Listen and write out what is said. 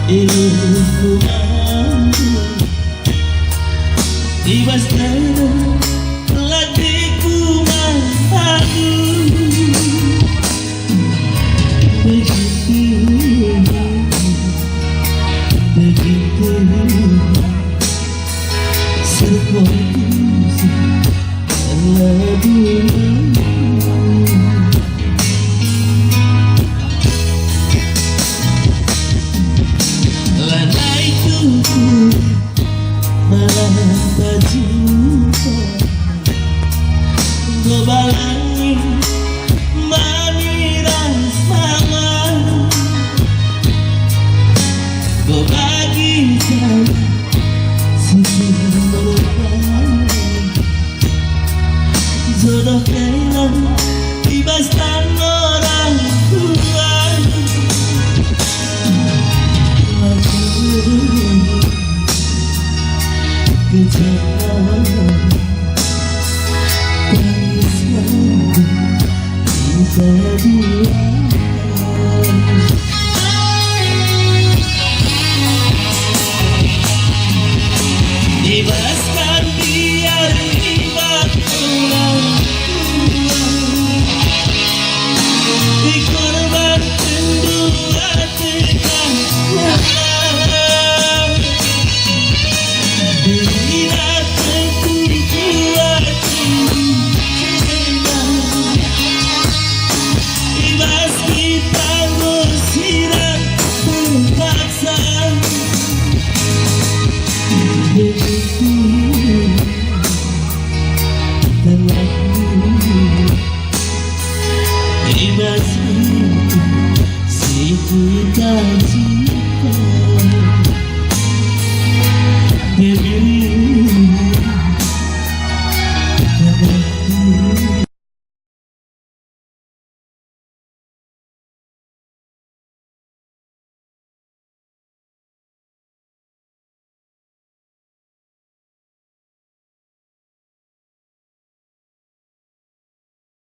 Ilmu Ibasnya latihku madu begitu seperti labuan lanai tubuh malah berjumpa gobalangi mamiras mangan gobagi jauh jodoh kehilang ibaskan orang tua kejauhan tangis mati kita dua ibaskan biar ibas orang tua dikorban kendua tekan bila terkuat ibas kita bersiram terpaksa ibas itu si kita